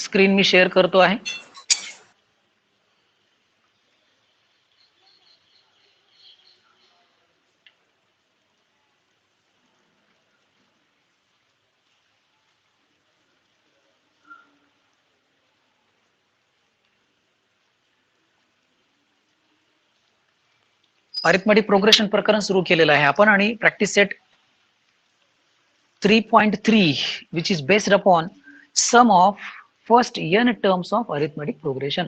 Screen मी share करतो आहे. Arithmetic progression प्रकरण सुरू केलेलं आहे आपण आणि practice set 3.3 which is based upon sum of first n terms of arithmetic progression.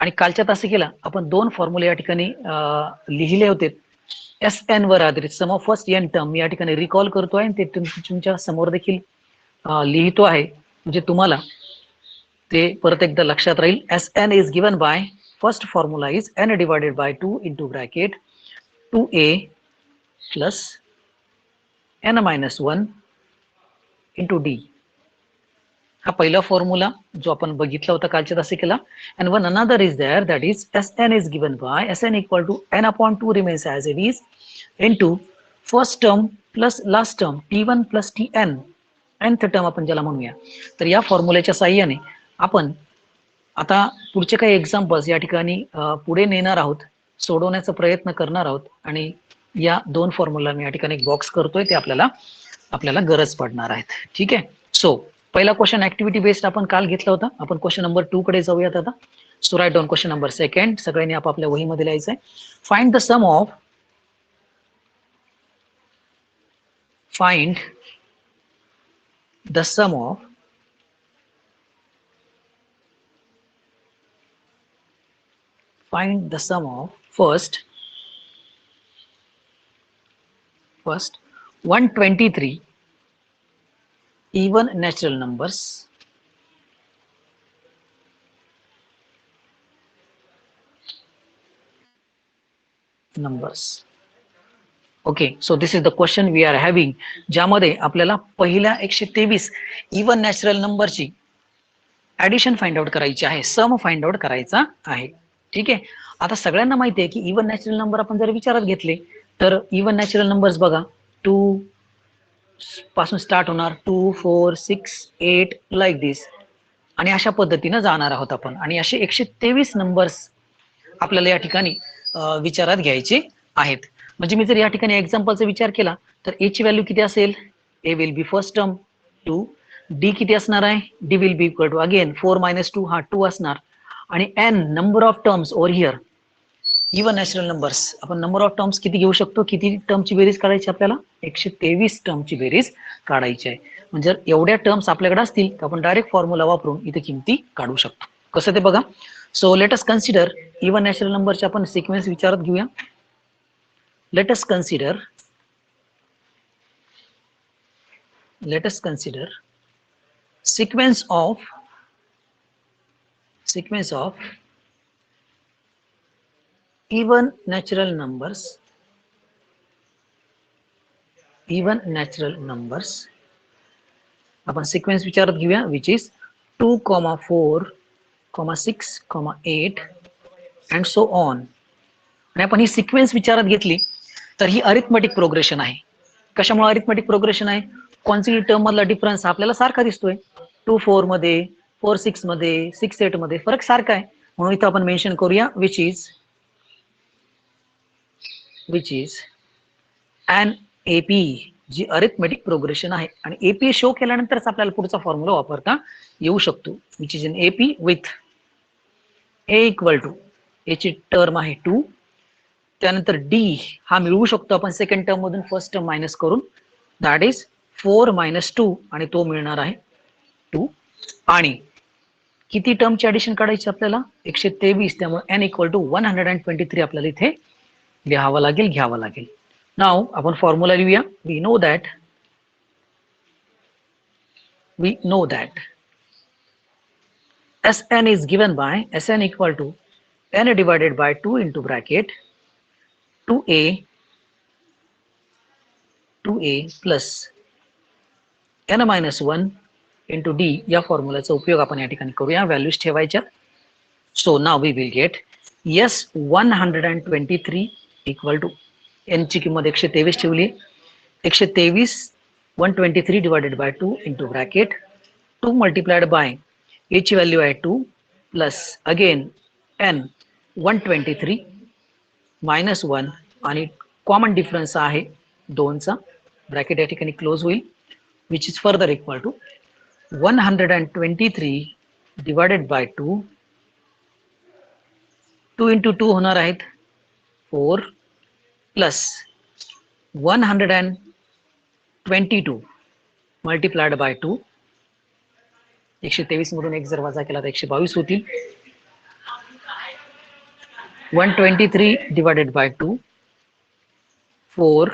आणि कालच्या तासिकेला आपण दोन फॉर्म्युले या ठिकाणी लिहिले होते. SN वर आधारित सम ऑफ फर्स्ट n टर्म मी या ठिकाणी रिकॉल करतो आहे ते तुमच्या समोर देखील लिहितो आहे म्हणजे तुम्हाला ते परत एकदा लक्षात राहील. SN is given by first formula is n divided by 2 into bracket 2a plus n minus 1 into d. हा पहिला फॉर्म्युला जो आपण बघितला होता कालच्या तासिकेला. and one another is there that is Sn is given by Sn equal to n upon 2 remains as it is into first term plus last term t1 plus tn nth term आपण ज्याला म्हणूया. तर या फॉर्म्युल्याच्या साहाय्याने आपण आता पुढचे काही एक्झाम्पल्स या ठिकाणी पुढे नेणार आहोत, सोडवण्याचा प्रयत्न करणार आहोत आणि या दोन फॉर्म्युला मी या ठिकाणी बॉक्स करतोय ते आपल्याला गरज पडणार आहेत. ठीक आहे. सो पहिला क्वेश्चन ऍक्टिव्हिटी बेस्ड आपण काल घेतला होता. आपण क्वेश्चन नंबर 2 कडे जाऊयात आता. So write down question number second. सगळ्यांनी आपापल्या वहीमध्ये लिहायचं आहे. Find the sum of first 123 even natural numbers okay. So this is the question we are having, ज्यामध्ये आपल्याला पहिल्या 123 इवन नॅचरल नंबरची ऍडिशन फाइंड आउट करायची आहे, सम फाइंड आउट करायचा आहे. ठीक आहे. आता सगळ्यांना माहिती आहे की इवन नॅचरल नंबर आपण जर विचारात घेतले तर इवन नॅचरल नंबर्स बघा 2 पासून स्टार्ट होणार, 2 4 6 8 लाईक दिस आणि अशा पद्धतीने जाणार आहोत आपण. आणि असे 123 नंबर्स आपल्याला या ठिकाणी विचारात घ्यायचे आहेत. म्हणजे मी जर या ठिकाणी एक्झाम्पलचा विचार केला तर ए ची व्हॅल्यू किती असेल, A will be first term 2, D किती असणार आहे, D will be equal to again 4 - 2 हा 2 असणार आणि N number of terms over here even natural numbers. आपण नंबर ऑफ टर्म्स किती घेऊ शकतो, किती टर्मची बेरीज काढायची आपल्याला, 123 टर्मची बेरीज काढायची आहे. म्हणजे एवढ्या टर्म्स आपल्याकडे असतील तर आपण डायरेक्ट फॉर्म्युला वापरून इथे किमती काढू शकतो. कसं ते बघा. So let us consider even natural नंबरचे आपण सिक्वेन्स विचारात घेऊया. let us consider sequence of even natural numbers आपण सिक्वेन्स विचारात घेऊया which is 2, 4, 6, 8 and so on. आणि आपण ही सिक्वेन्स विचारात घेतली तर ही अरिथमेटिक प्रोग्रेशन आहे. कशामुळे अरिथमेटिक प्रोग्रेशन आहे, क्वांटिटी टर्म मधला डिफरन्स आपल्याला सारखा दिसतोय. 2 4 मध्ये, 4 6 मध्ये, 6 8 मध्ये फरक सारखा आहे. म्हणून इथं आपण मेन्शन करूया which is an AP, जी अरिथमेटिक प्रोग्रेशन आहे. आणि एपी शो केल्यानंतरच आपल्याला पुढचा फॉर्म्युला वापरता येऊ शकतो which is an AP with A equal to A ची टर्म आहे 2, त्यानंतर डी हा मिळवू शकतो आपण सेकंड टर्म मधून फर्स्ट टर्म मायनस करून, दॅट इज 4 - 2 आणि तो मिळणार आहे 2. आणि किती टर्मची ऍडिशन काढायची आपल्याला, 123. त्यामुळे n इक्वल टू 123 आपल्याला इथे घ्यावं लागेल. नाव आपण फॉर्म्युला लिहूया. We know that Sn is given by Sn equal to n divided by 2 into bracket 2a plus n minus 1 into d. या फॉर्म्युलाचा उपयोग आपण या ठिकाणी करूया, व्हॅल्यूज ठेवायच्या. So now we will get S 123 equal to n ची किंमत 123 ठेवली, 123 123 divided by 2 into bracket 2 multiplied by a ची व्हॅल्यू आहे 2 प्लस अगेन एन 123 मायनस 1 आणि कॉमन डिफरन्स आहे 2चा, ब्रॅकेट या ठिकाणी क्लोज होईल, which is further equal to 123 divided by 2, 2 into 2 होणार आहेत 4 प्लस 122 मल्टिप्लाइड बाय 2, 123 मधून एक जर वजा केला तर 122 होतील. 123 डिवायडेड बाय 2, 4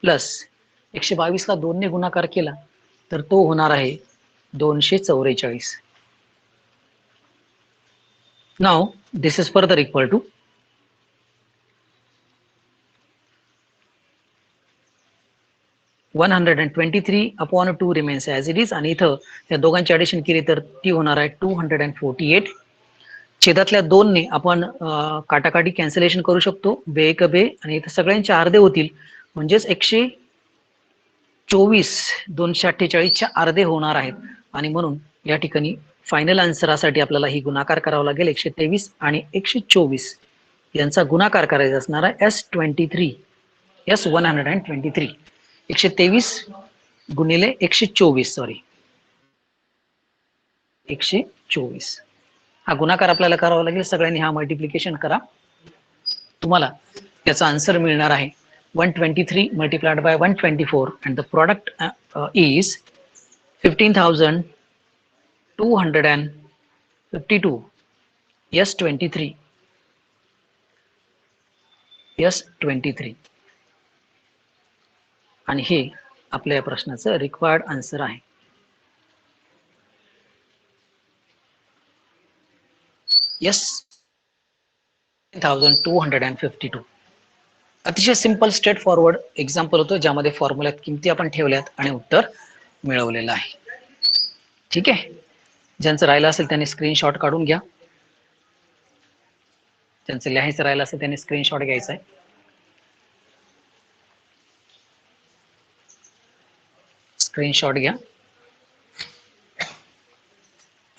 प्लस 122 ला 2 ने गुणाकार केला तर तो होणार आहे 244. Now this is further equal to 123 upon 2 remains as it is, आणि इथं त्या दोघांची ॲडिशन केली तर ती होणार आहे 248. छेदातल्या 2 ने आपण काटाकाटी कॅन्सलेशन करू शकतो, बे एक बे, आणि इथं सगळ्यांचे अर्धे होतील, म्हणजेच 124 248च्या अर्धे होणार आहेत, आणि म्हणून या ठिकाणी फायनल आन्सरासाठी आपल्याला ही गुणाकार करावा लागेल. 123 आणि 124 यांचा गुणाकार करायचा असणार आहे S123. 123 गुणिले 124, सॉरी 124 हा गुणाकार आपल्याला करावा लागेल. सगळ्यांनी हा मल्टिप्लिकेशन करा, तुम्हाला त्याचा आन्सर मिळणार आहे 123 multiplied by 124 and the product is 15,252. S23 आणि हे आपल्या या प्रश्नाचं रिक्वायर्ड आन्सर आहे. Yes, 1252. अतिशय सिंपल स्ट्रेट फॉरवर्ड एक्झाम्पल होतं, ज्यामध्ये फॉर्म्युल्यात किमती आपण ठेवल्यात आणि उत्तर मिळवलेलं आहे. ठीक आहे, ज्यांचं राहिलं असेल त्यांनी स्क्रीनशॉट काढून घ्या, ज्यांचं लिहायचं राहिलं असेल त्यांनी स्क्रीनशॉट घ्यायचा आहे. स्क्रीनशॉट घ्या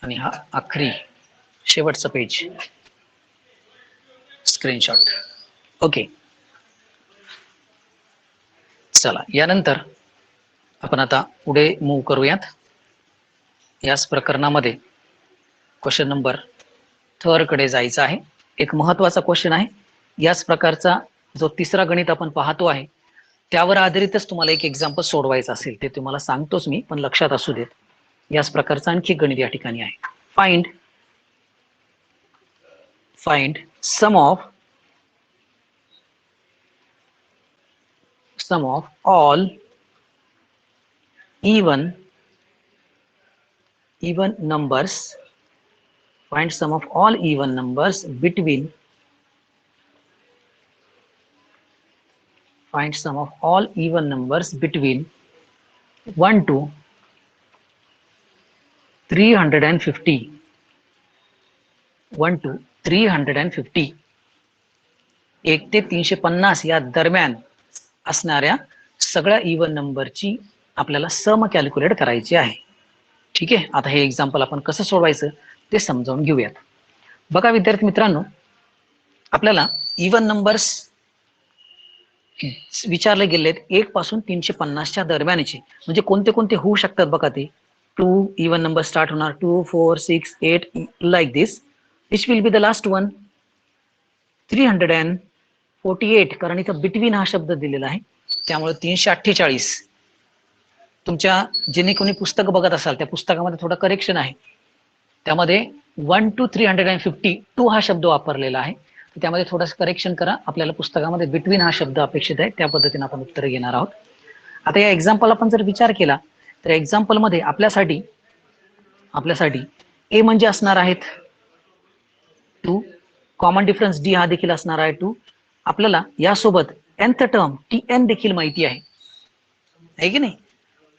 आणि हा आखरी शेवटचं पेज स्क्रीनशॉट. ओके, चला यानंतर आपण आता पुढे मूव्ह करूयात. याच प्रकरणामध्ये क्वेश्चन नंबर 3 कडे जायचं आहे. एक महत्वाचा क्वेश्चन आहे. याच प्रकारचा जो तिसरा गणित आपण पाहतो आहे त्यावर आधारितच तुम्हाला एक एक्झाम्पल सोडवायचं असेल ते तुम्हाला सांगतोच मी, पण लक्षात असू देत. याच प्रकारचा आणखी गणित या ठिकाणी आहे. Find sum of all even numbers. Find sum of all even numbers between 1 to 350. 1 to 350, 1 ते 350 या दरम्यान असणाऱ्या सगळ्या इवन नंबरची आपल्याला सम कॅल्क्युलेट करायची आहे. ठीक आहे, आता हे एक्झाम्पल आपण कसं सोडवायचं ते समजावून घेऊयात. बघा विद्यार्थी मित्रांनो, आपल्याला इवन नंबर्स विचारले गेलेत 1 पासून 350च्या दरम्यानचे, म्हणजे कोणते कोणते होऊ शकतात बघा. ते 2 इवन नंबर स्टार्ट होणार, 2 4 6 8 like this. Which will be the last one 348, कारण इथं बिटवीन हा शब्द दिलेला आहे, त्यामुळे 348. तुमच्या जेणे कोणी पुस्तक बघत असाल त्या पुस्तकामध्ये थोडं करेक्शन आहे, त्यामध्ये 1 to 350 2 हा शब्द वापरलेला आहे, त्यामध्ये थोडंसं करेक्शन करा. आपल्याला पुस्तकामध्ये बिटवीन हा शब्द अपेक्षित आहे, त्या पद्धतीने आपण उत्तर घेणार आहोत. आता या एक्झाम्पल आपण जर विचार केला तर एक्झाम्पल मध्ये आपल्यासाठी ए म्हणजे असणार आहेत 2, कॉमन डिफरन्स डी हा देखील असणार आहे 2. आपल्याला यासोबत nth टर्म tn देखील माहिती आहे की नाही.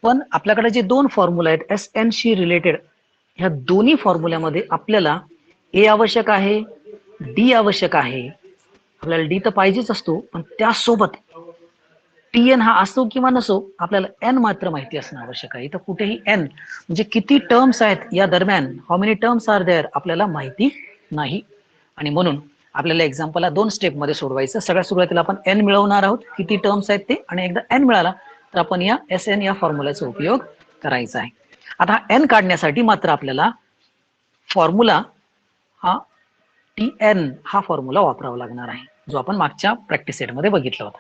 पण आपल्याकडे जे दोन फॉर्म्युला आहेत SN शी रिलेटेड, ह्या दोन्ही फॉर्म्युल्यामध्ये आपल्याला ए आवश्यक आहे, डी आवश्यक आहे. आपल्याला डी तर पाहिजेच असतो, पण त्यासोबत टी एन हा असो किंवा नसो, आपल्याला एन मात्र माहिती असणं आवश्यक आहे. तर कुठेही एन म्हणजे किती टर्म्स आहेत या दरम्यान, how many terms are there, आपल्याला माहिती नाही. आणि म्हणून आपल्याला एक्झाम्पलला 2 स्टेप मध्ये सोडवायचं. सगळ्यात सुरुवातीला आपण एन मिळवणार आहोत, किती टर्म्स आहेत ते, आणि एकदा एन मिळाला तर आपण या एस एन या फॉर्म्युलाचा उपयोग करायचा आहे. आता एन काढण्यासाठी मात्र आपल्याला फॉर्म्युला हा टी एन हा फॉर्म्युला वापरावा लागणार आहे, जो आपण मागच्या प्रॅक्टिस सेटमध्ये बघितला होता.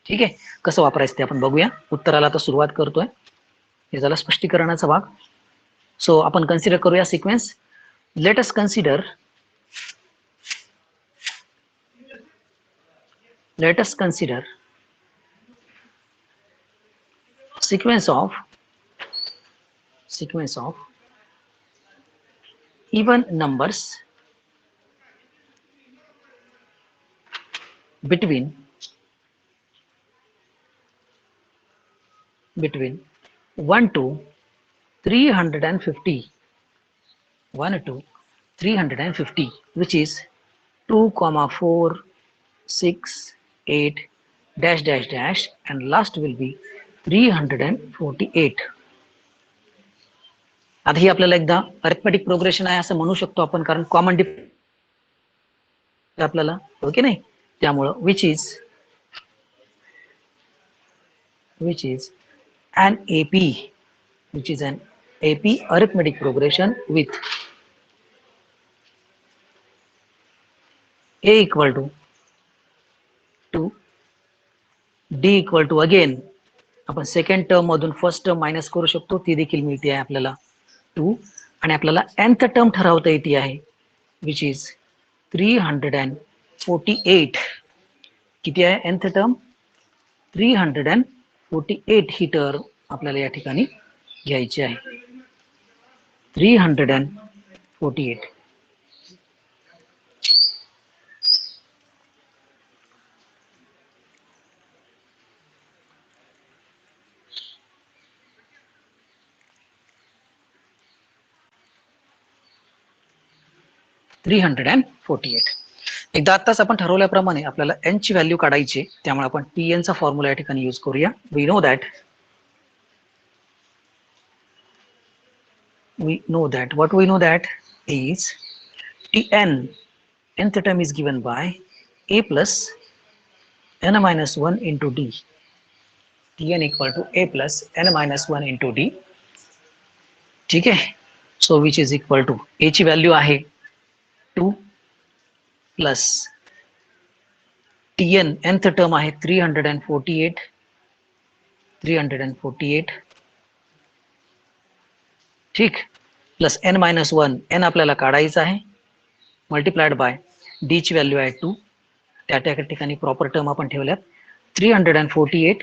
ठीक आहे, कसं वापरायचं ते आपण बघूया. उत्तराला तर सुरुवात करतोय, हे झालं स्पष्टीकरणाचा भाग. सो आपण कन्सिडर करूया sequence. Let us consider sequence of even numbers between 1 to 350, 1 to 350, which is 2, 4, 6, 8 dash dash dash, and last will be 348. आता ही आपल्याला एकदा अरिथमेटिक प्रोग्रेशन आहे असं म्हणू शकतो आपण, कारण कॉमन आपल्याला ओके नाही, त्यामुळं which is an AP arithmetic progression with A equal to 2, D equal to, again आपण सेकंड टर्म मधून फर्स्ट टर्म मायनस करू शकतो, ती देखील मिळते आहे आपल्याला 2, आणि आपल्याला nth टर्म ठरवता येते आहे, विच इज 348. किती आहे nth टर्म? 348 ही टर्म आपल्याला या ठिकाणी घ्यायची आहे. 348. एकदा आताच आपण ठरवल्याप्रमाणे आपल्याला एन ची व्हॅल्यू काढायची, त्यामुळे आपण टी एन चा फॉर्म्युला या ठिकाणी यूज करूया. We know that what we know that is Tn, nth term is given by a plus n minus 1 into d. Tn equal to a plus n minus 1 into d. ठीक आहे, so which is equal to a ची value आहे 2 plus Tn nth term आहे 348, ठीक, plus n minus 1, n आपल्याला काढायचं आहे, multiplied by d ची व्हॅल्यू आहे 2, त्या ठिकाणी प्रॉपर टर्म आपण ठेवल्यात. 348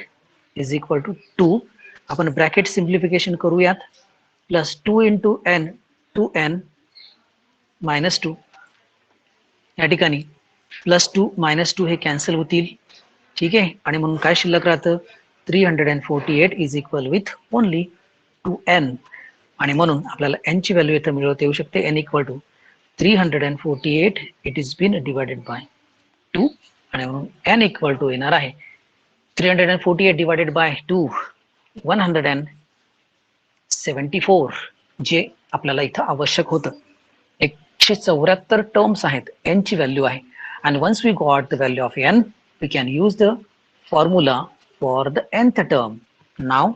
इज इक्वल टू 2, आपण ब्रॅकेट सिम्प्लिफिकेशन करूयात, plus 2 into n, 2n minus 2, या ठिकाणी प्लस 2 मायनस 2 हे कॅन्सल होतील. ठीक आहे, आणि म्हणून काय शिल्लक राहतं? 348 is equal with only 2n, आणि म्हणून आपल्याला n ची व्हॅल्यू इथं मिळवता येऊ शकते, n equal to 348 it is been divided by 2, आणि म्हणून n इक्वल टू येणार आहे 348 डिवायडेड बाय 2, 174, जे आपल्याला इथं आवश्यक होतं. 174 टर्म्स आहेत, n ची व्हॅल्यू आहे, and once we got the value of n, we can use the formula for the nth term. Now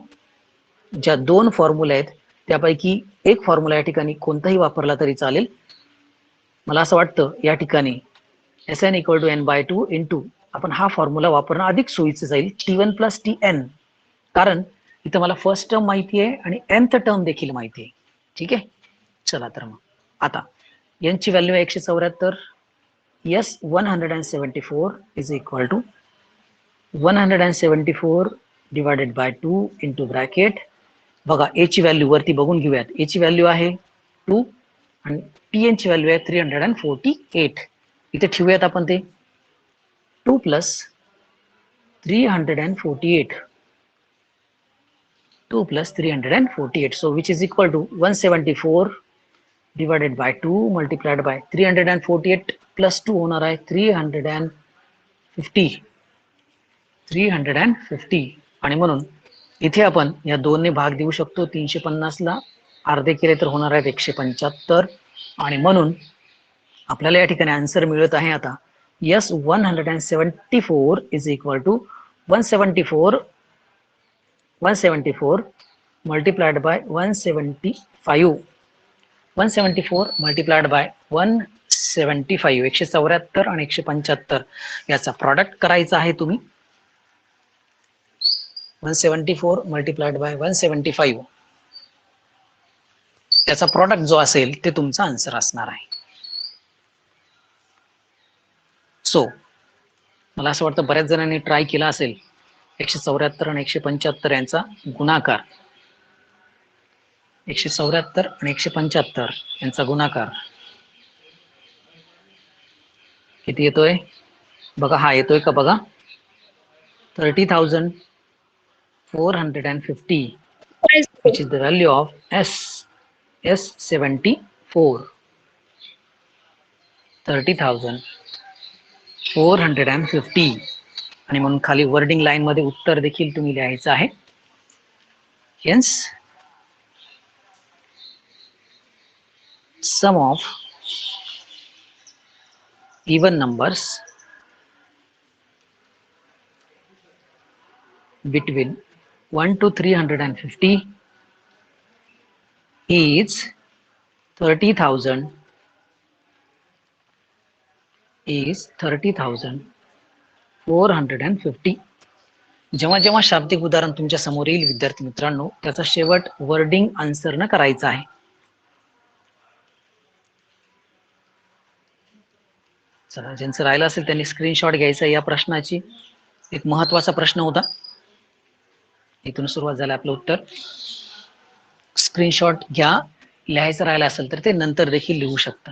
ज्या दोन फॉर्म्युला आहेत त्यापैकी एक फॉर्म्युला या ठिकाणी कोणताही वापरला तरी चालेल. मला असं वाटतं या ठिकाणी Sn equal to n by 2 into, आपण हा फॉर्म्युला वापरणं अधिक सोयीचं जाईल, T1 प्लस Tn, कारण इथं मला फर्स्ट टर्म माहिती आहे आणि nth टर्म देखील माहिती आहे. ठीक आहे, चला तर मग आता n ची व्हॅल्यू आहे 174, yes 174 is equal to 174 divided by 2 into bracket. बघा a ची व्हॅल्यू वरती बघून घेऊयात, a ची व्हॅल्यू आहे 2 आणि Tn ची व्हॅल्यू आहे 348. इथे ठेवूयात आपण ते 2 plus 348, 2 plus 348, so which is equal to 174 divided by 2 multiplied by 348 plus 2 होणार आहे 350. 350 आणि म्हणून इथे आपण या 2 ने भाग देऊ शकतो. 350 ला अर्धे केले तर होणार आहेत 175 आणि म्हणून आपल्याला या ठिकाणी आन्सर मिळत आहे आता yes 174 is equal to 174 multiplied by 174 multiplied by 175 174 आणि 175 याचा प्रॉडक्ट करायचा आहे तुम्ही. 174 मल्टिप्लाइड बाय 175 त्याचा प्रॉडक्ट जो असेल ते तुमचा आन्सर असणार आहे. सो मला असं वाटतं बऱ्याच जणांनी ट्राय केला असेल 174 आणि 175 यांचा गुणाकार. 174 आणि 175 यांचा गुणाकार किती येतोय बघा. हा येतोय का बघा 30,450 which is the value of S74. 30,450 आणि म्हणून खाली वर्डिंग लाईन मध्ये उत्तर देखील तुम्ही लिहायचं आहे. Hence sum of even numbers between 1 to 350 is 30,450. जेव्हा जेव्हा शाब्दिक उदाहरण तुमच्या समोर येईल विद्यार्थी मित्रांनो त्याचा शेवट वर्डिंग आन्सर न करायचा आहे. चला ज्यांचं राहिलं असेल त्यांनी स्क्रीनशॉट घ्यायचा. या प्रश्नाची एक महत्वाचा प्रश्न होता. इथून सुरुवात झाली आपलं उत्तर. स्क्रीनशॉट घ्या. लिहायचं राहिलं असेल तर ते नंतर देखील लिहू शकता.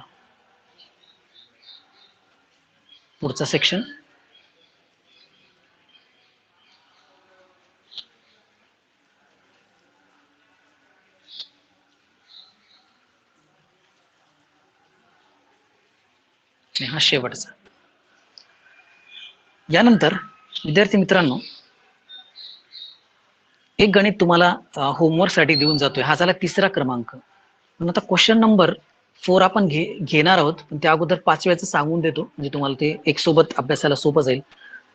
पुढचा सेक्शन हा शेवटचा. यानंतर विद्यार्थी मित्रांनो एक गणित तुम्हाला होमवर्क साठी देऊन जातोय. हा झाला 3रा क्रमांक. पण आता क्वेश्चन नंबर 4 आपण घेणार आहोत. पण त्या अगोदर 5व्याचं सांगून देतो म्हणजे तुम्हाला ते एक सोबत अभ्यासाला सोपं जाईल.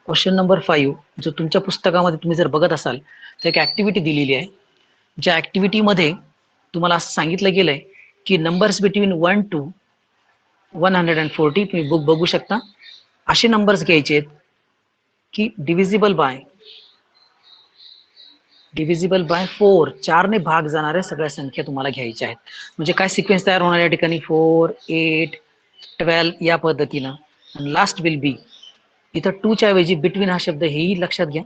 क्वेश्चन नंबर 5 जो तुमच्या पुस्तकामध्ये तुम्ही जर बघत असाल तर एक ऍक्टिव्हिटी दिलेली आहे. ज्या ऍक्टिव्हिटी मध्ये तुम्हाला असं सांगितलं गेलंय की नंबर्स बिटवीन 1 to 140 तुम्ही बुक बघू शकता. असे नंबर्स घ्यायचे आहेत की डिव्हिजिबल बाय 4 4 ने भाग जाणाऱ्या सगळ्या संख्या तुम्हाला घ्यायच्या आहेत. म्हणजे काय सिक्वेन्स तयार होणार या ठिकाणी 4, 8, 12 या पद्धतीनं. आणि लास्ट विल बी इथं 2 च्या ऐवजी बिटवीन हा शब्द हेही लक्षात घ्या.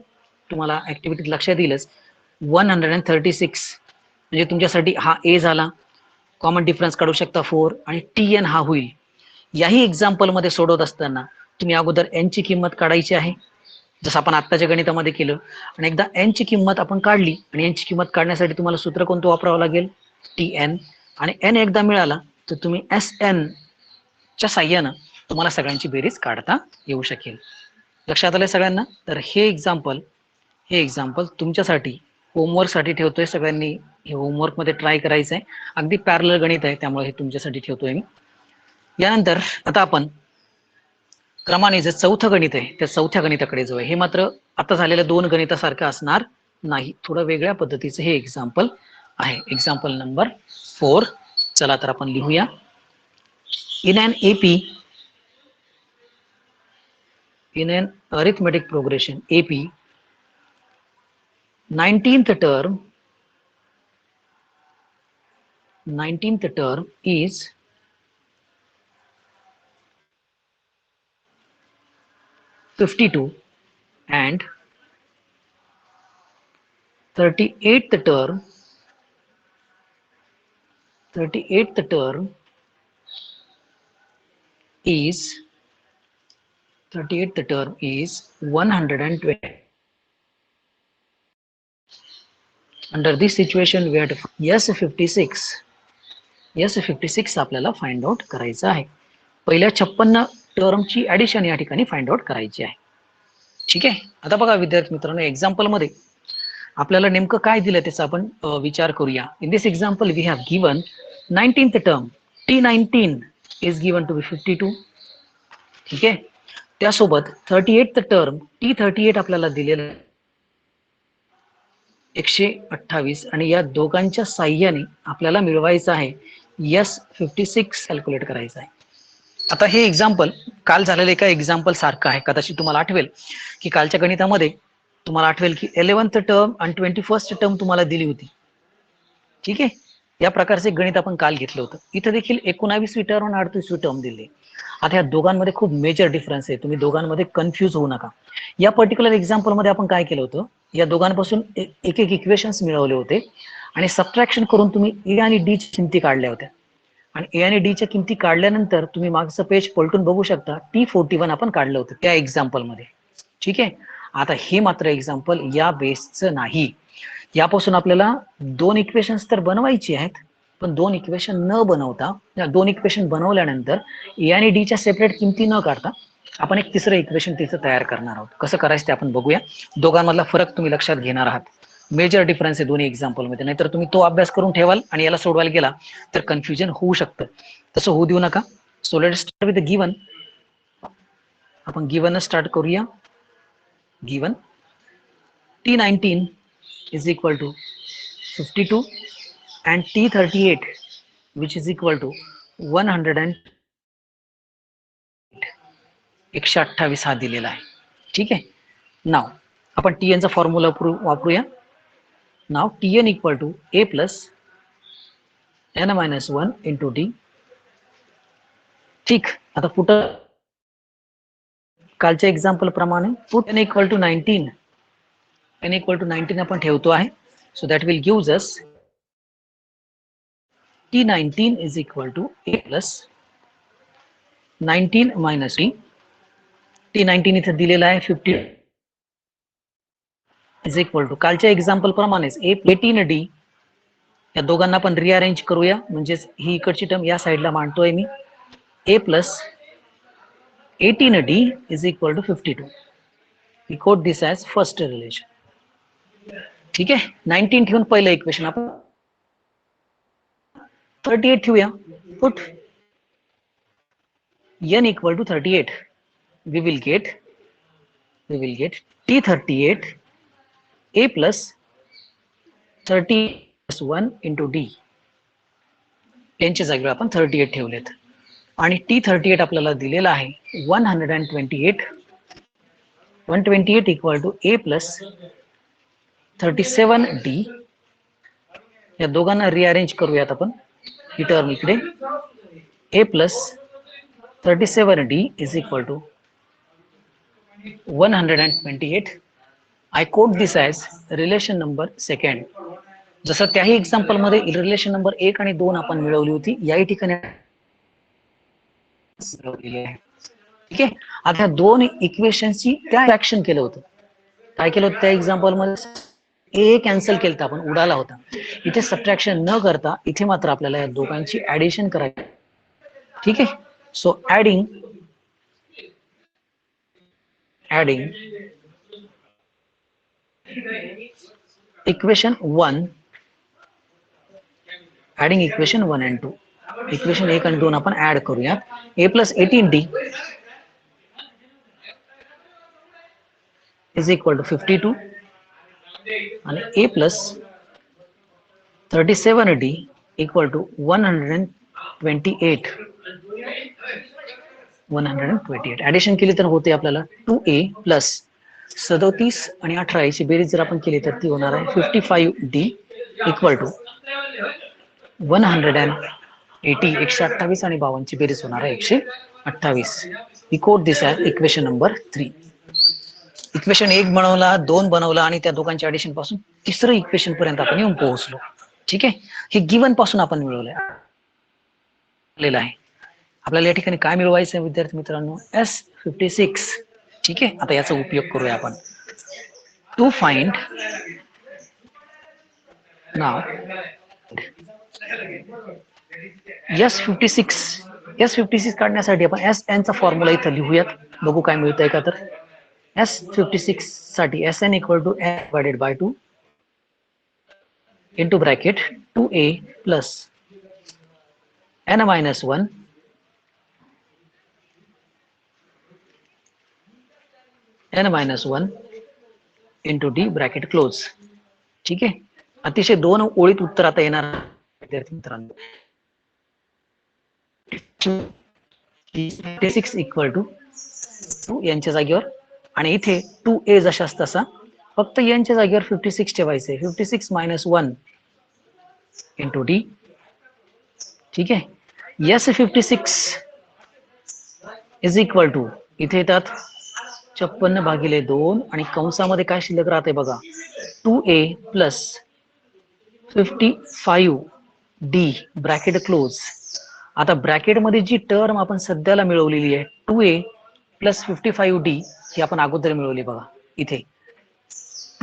तुम्हाला ऍक्टिव्हिटीत लक्षात येईलच. 136 म्हणजे तुमच्यासाठी हा ए झाला. कॉमन डिफरन्स काढू शकता 4 आणि TN हा होईल. याही एक्झाम्पल मध्ये सोडवत असताना तुम्ही अगोदर एन ची किंमत काढायची आहे जसं आपण आत्ताच्या गणितामध्ये केलं. आणि एकदा एन ची किंमत आपण काढली आणि एन ची किंमत काढण्यासाठी तुम्हाला सूत्र कोणतं वापरावं लागेल TN. आणि एन एकदा मिळाला तर तुम्ही SN च्या साह्यानं तुम्हाला सगळ्यांची बेरीज काढता येऊ शकेल. लक्षात आलंय सगळ्यांना. तर हे एक्झाम्पल तुमच्यासाठी होमवर्क साठी ठेवतोय. सगळ्यांनी हे होमवर्क मध्ये ट्राय करायचं आहे. अगदी पॅरलल गणित आहे त्यामुळे हे तुमच्यासाठी ठेवतोय मी. यानंतर आता आपण क्रमाने जे चौथं गणित आहे त्या चौथ्या गणिताकडे जाऊया. हे मात्र आता झालेल्या 2 गणितासारखं असणार नाही. थोडं वेगळ्या पद्धतीचं हे एक्झाम्पल आहे. Example number 4. चला तर आपण लिहूया. In an arithmetic progression AP 19th term is 52 and 38th term is 120. Under this situation we have to S56 आपल्याला फाइंड आउट करायचं आहे. पहिल्या 56 टर्मची ऍडिशन या ठिकाणी फाइंड आउट करायची आहे. ठीक आहे. आता बघा विद्यार्थी मित्रांनो, एक्झाम्पल मध्ये आपल्याला नेमकं काय दिलं त्याचा आपण विचार करूया. In this example we have given 19th term T19 is given to be 52. ठीक आहे. त्यासोबत 38th टर्म T38 आपल्याला दिलेलं 128 आणि या दोघांच्या साह्याने आपल्याला मिळवायचं आहे S56 कॅल्क्युलेट करायचं आहे. आता हे एक्झाम्पल काल झालेलं एका एक्झाम्पल सारखं आहे. कदाचित तुम्हाला आठवेल की कालच्या गणितामध्ये तुम्हाला आठवेल की 11th टर्म आणि 21st टर्म तुम्हाला दिली होती. ठीक आहे. या प्रकारचे गणित आपण काल घेतलं होतं. इथं देखील 19वी टर्म आणि 38वी टर्म दिली. आता या दोघांमध्ये खूप मेजर डिफरन्स आहे. तुम्ही दोघांमध्ये कन्फ्युज होऊ नका. या पर्टिक्युलर एक्झाम्पल मध्ये आपण काय केलं होतं, या दोघांपासून एक एक इक्वेशन्स मिळवले होते आणि सबट्रॅक्शन करून तुम्ही ए आणि डी ची किमती काढल्या होत्या. आणि ए आणि डी च्या किमती काढल्यानंतर तुम्ही मागचं पेज पलटून बघू शकता, T41 आपण काढलं होतं त्या एक्झाम्पल मध्ये. ठीक आहे. आता हे मात्र एक्झाम्पल या बेसचं नाही. यापासून आपल्याला दोन इक्वेशन्स तर बनवायची आहेत, पण दोन इक्वेशन न बनवता, दोन इक्वेशन बनवल्यानंतर ए आणि डी च्या सेपरेट किमती न काढता आपण एक तिसरं इक्वेशन तिचं तयार करणार आहोत. कसं करायचं ते आपण बघूया. दोघांमधला फरक तुम्ही लक्षात घेणार आहात. मेजर डिफरन्स आहे दोन्ही एक्झाम्पल मध्ये. नाहीतर तुम्ही तो अभ्यास करून ठेवाल आणि याला सोडवायला गेला तर कन्फ्युजन होऊ शकतं. तसं होऊ देऊ नका. So let start with the given. आपण गिवन स्टार्ट करूया. Given T19 is equal to 52 and T38 which is equal to 100 128 हा दिलेला आहे. ठीक आहे. नाव आपण Tn चा फॉर्म्युला वापरूया. नाव Tn equal to A plus n-1 into D. ठीक. आता पुढं कालच्या एक्झाम्पल प्रमाणे put n equal to 19 n equal to 19 आपण ठेवतो आहे. So that will gives us T19 is equal to A plus 19 minus D. T19 इथे दिलेला आहे 50 is equal to कालच्या एक्झाम्पल प्रमाणेच A18D. या दोघांना आपण रिअरेंज करूया, म्हणजेच ही इकडची टर्म या साईडला मांडतोय मी. A plus 18D is equal to 52. We quote this as first relation. ठीक आहे. 19 ठेवून पहिलं इक्वेशन आपण 38 ठेवूया. Put n equal to 38. We will get T38 A plus 30 plus 1 into D. यांच्या जागेवर आपण 38 ठेवलेत आणि T38 आपल्याला दिलेला आहे 128. 128 equal to A plus 37D. या दोघांना रिअरेंज करूयात आपण. ही टर्म इकडे A plus 37D is equal to 128. I quote this as relation number second. जसं त्याही एक्झाम्पल मध्ये रिलेशन नंबर 1 आणि 2 आपण मिळवली होती, याही ठिकाणी ठीक आहे. आता दोन इक्वेशनची त्या ऍक्शन केलं होतं. काय केलं होतं त्या एक्झाम्पल मध्ये? ए कॅन्सल केलं आपण, उडाला होता. इथे सबट्रॅक्शन न करता इथे मात्र आपल्याला या दोघांची ऍडिशन करायची. ठीक आहे. So adding equation 1 adding equation 1 and 2. Equation 1 आणि 2 आपण ऍड करूया. A plus 18D is equal to 52 आणि A plus 37D equal to 128. 128 addition केली तर होते आपल्याला 2A प्लस 37 आणि 18 ची बेरीज जर आपण केली तर ती होणार आहे 55D इक्वल टू 180. 128 आणि 52 ची बेरीज होणार आहे 128. We quote this as equation number 3. Equation 1 बनवला, 2 बनवला आणि त्या दोघांच्या ऍडिशन पासून तिसरं इक्वेशन पर्यंत आपण येऊन पोहोचलो. ठीक आहे. हे गिवन पासून आपण मिळवलंय आहे. आपल्याला या ठिकाणी काय मिळवायचं आहे विद्यार्थी मित्रांनो? S56. ठीक आहे. आता याचा उपयोग करूया आपण. टू फाइंड नाव S56 काढण्यासाठी आपण SN चा फॉर्म्युला इथं लिहूयात. बघू काय मिळतंय का तर. S56 साठी Sn equal to n divided by 2 into bracket 2a plus n minus 1 n minus 1 into D bracket close. ठीक आहे, अतिशय 2 ओळीत उत्तर आता येणार विद्यार्थी मित्रांनो. 56 इक्वल टू 2 यांच्या जागेवर आणि इथे 2a जशास तसा फक्त यांच्या जागेवर 56 ठेवायचे. 56 मायनस 1 इंटू डी. ठीक आहे, S56 इज इक्वल टू इथे येतात 56/2 आणि कंसामध्ये काय शिल्लक राहते बघा 2a plus 55d bracket close. आता ब्रॅकेट मध्ये जी टर्म आपण सध्याला मिळवलेली आहे 2a प्लस 55d ही आपण अगोदर मिळवली बघा इथे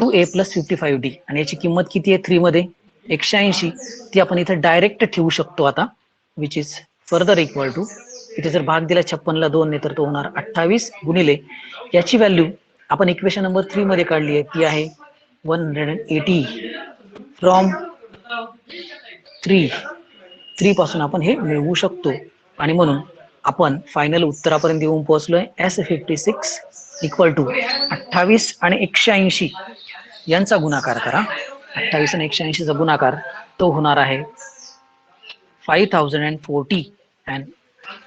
2a प्लस 55d आणि याची किंमत किती आहे 3 मध्ये 180. ती आपण इथे डायरेक्ट ठेवू शकतो आता which is further equal to इथे जर भाग दिला 56 ला 2 ने तर तो होणार 28 गुणिले याची व्हॅल्यू आपण इक्वेशन नंबर 3 मध्ये काढली आहे ती आहे 180 फ्रॉम 3 पासून आपण हे मिळवू शकतो आणि म्हणून आपण फायनल उत्तरापर्यंत येऊन पोहोचलोय. S56 इक्वल टू 28 आणि 180 यांचा गुणाकार करा. 28 आणि 180 चा गुणाकार तो होणार आहे 5040 and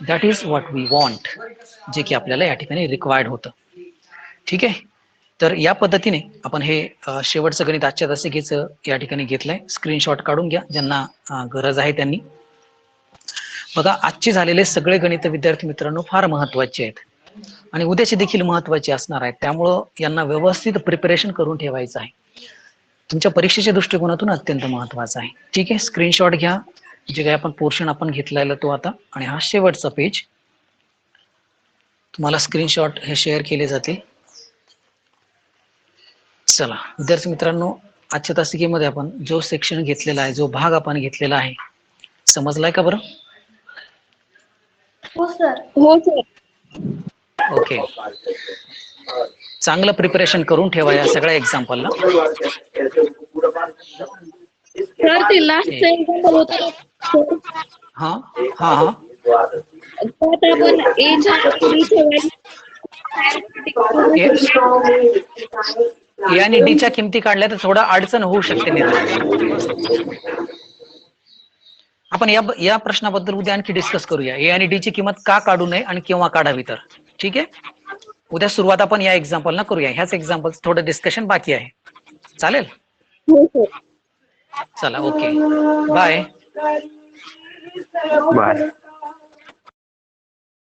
that is what we want, जे की आपल्याला या ठिकाणी रिक्वायर्ड होतं. ठीक आहे, तर या पद्धतीने आपण हे शेवटचं गणित आजच्या तासिकेचं या ठिकाणी घेतलंय. स्क्रीनशॉट काढून घ्या ज्यांना गरज आहे त्यांनी. बघा, आजचे झालेले सगळे गणित विद्यार्थी मित्रांनो फार महत्वाचे आहेत आणि उद्याचे देखील महत्वाचे असणार आहेत. त्यामुळं यांना व्यवस्थित प्रिपरेशन करून ठेवायचं आहे. तुमच्या परीक्षेच्या दृष्टिकोनातून अत्यंत महत्वाचं आहे. ठीक आहे, स्क्रीनशॉट घ्या जे काही आपण पोर्शन आपण घेतलेला तो आता, आणि हा शेवटचा पेज तुम्हाला स्क्रीनशॉट हे शेअर केले जातील. चला विद्यार्थी मित्रांनो, आजच्या तासिकेमध्ये आपण जो सेक्शन घेतलेला आहे, जो भाग आपण घेतलेला आहे, समजलाय का बरं? हो सर. हो सर. ओके, चांगलं प्रिपरेशन करून ठेवा या सगळ्या एक्झाम्पलला. सर ते लास्ट एक्झाम्पल होतं. हा हा हा त्यात आपण ए आणि डी च्या किमती काढल्या तर थोडं अडचण होऊ शकते. आपण या प्रश्नाबद्दल उद्या आणखी डिस्कस करूया. ए आणि डी ची किंमत का काढू नये आणि केव्हा काढावी तर. ठीक आहे, उद्या सुरुवात आपण या एक्झाम्पल ना करूया. ह्याच एक्झाम्पल थोडं डिस्कशन बाकी आहे. चालेल? चला, ओके, बाय.